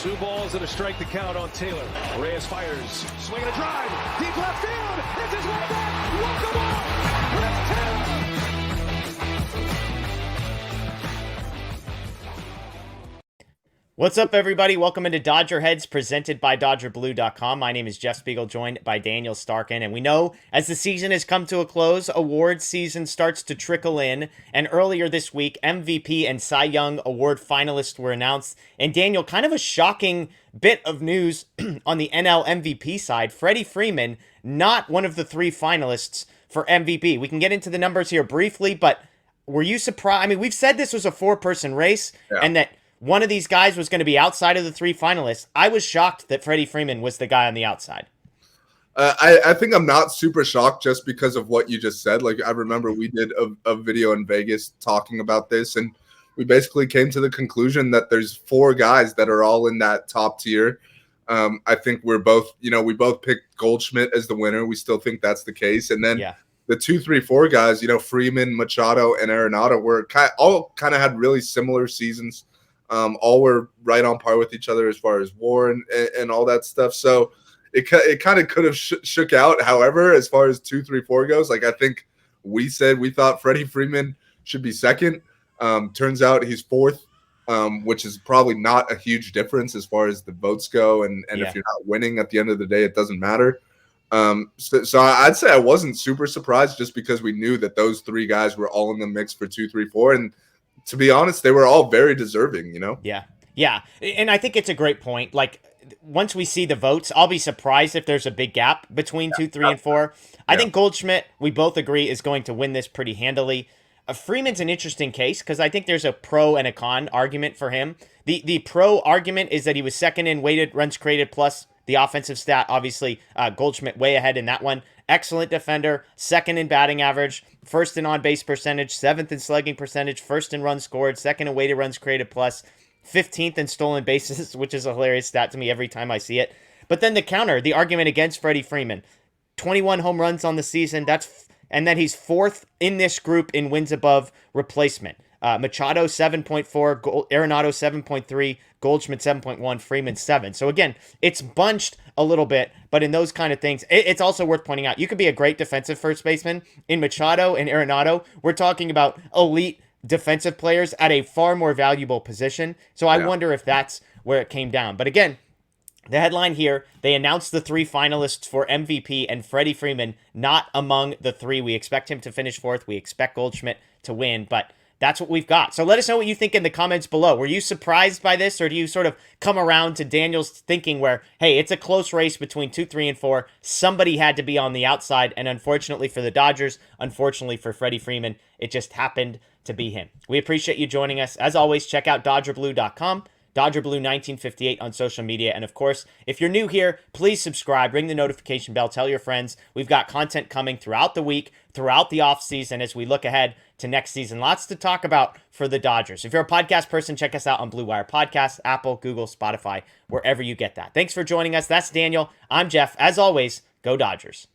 Two balls and a strike to count on Taylor. Reyes fires, swinging a drive, deep left field. It's his way back. Walk the ball. Chris Taylor. What's up, everybody? Welcome into DodgerHeads, presented by DodgerBlue.com. My name is Jeff Spiegel, joined by Daniel Starkand. And we know as the season has come to a close, awards season starts to trickle in. And earlier this week, MVP and Cy Young Award finalists were announced. And Daniel, kind of a shocking bit of news on the NL MVP side. Freddie Freeman, not one of the three finalists for MVP. We can get into the numbers here briefly, but were you surprised? I mean, we've said this was a four-person race and that one of these guys was going to be outside of the three finalists. I was shocked that Freddie Freeman was the guy on the outside. I think I'm not super shocked just because of what you just said. Like, I remember we did a video in Vegas talking about this, and we basically came to the conclusion that there's four guys that are all in that top tier. I think we both picked Goldschmidt as the winner. We still think that's the case. And then the 2, 3, 4 guys, Freeman, Machado, and Arenado were all kind of had really similar seasons. All were right on par with each other as far as WAR and all that stuff. So it kind of could have shook out. However, as far as 2, 3, 4 goes, like I think we said we thought Freddie Freeman should be second. Turns out he's fourth, which is probably not a huge difference as far as the votes go. And if you're not winning at the end of the day, it doesn't matter. So I'd say I wasn't super surprised just because we knew that those three guys were all in the mix for 2, 3, 4. And to be honest, they were all very deserving, Yeah. And I think it's a great point. Like, once we see the votes, I'll be surprised if there's a big gap between 2, 3, and 4. I think Goldschmidt, we both agree, is going to win this pretty handily. Freeman's an interesting case because I think there's a pro and a con argument for him. The pro argument is that he was second in weighted runs created plus the offensive stat. Obviously, Goldschmidt way ahead in that one. Excellent defender, second in batting average, first in on-base percentage, seventh in slugging percentage, first in runs scored, second in weighted runs created plus, 15th in stolen bases, which is a hilarious stat to me every time I see it. But then the counter, the argument against Freddie Freeman, 21 home runs on the season, and then he's fourth in this group in wins above replacement. Machado 7.4, Arenado 7.3, Goldschmidt 7.1, Freeman 7. So again, it's bunched a little bit, but in those kind of things, it's also worth pointing out, you could be a great defensive first baseman. In Machado and Arenado, we're talking about elite defensive players at a far more valuable position. So I wonder if that's where it came down. But again, the headline here, they announced the three finalists for MVP, and Freddie Freeman not among the three. We expect him to finish fourth. We expect Goldschmidt to win, but that's what we've got. So let us know what you think in the comments below. Were you surprised by this, or do you sort of come around to Daniel's thinking where, hey, it's a close race between 2, 3, and 4. Somebody had to be on the outside, and unfortunately for the Dodgers, unfortunately for Freddie Freeman, it just happened to be him. We appreciate you joining us. As always, check out DodgerBlue.com. DodgerBlue1958 on social media. And of course, if you're new here, please subscribe, ring the notification bell, tell your friends. We've got content coming throughout the week, throughout the offseason as we look ahead to next season. Lots to talk about for the Dodgers. If you're a podcast person, check us out on Blue Wire Podcasts, Apple, Google, Spotify, wherever you get that. Thanks for joining us. That's Daniel. I'm Jeff. As always, go Dodgers.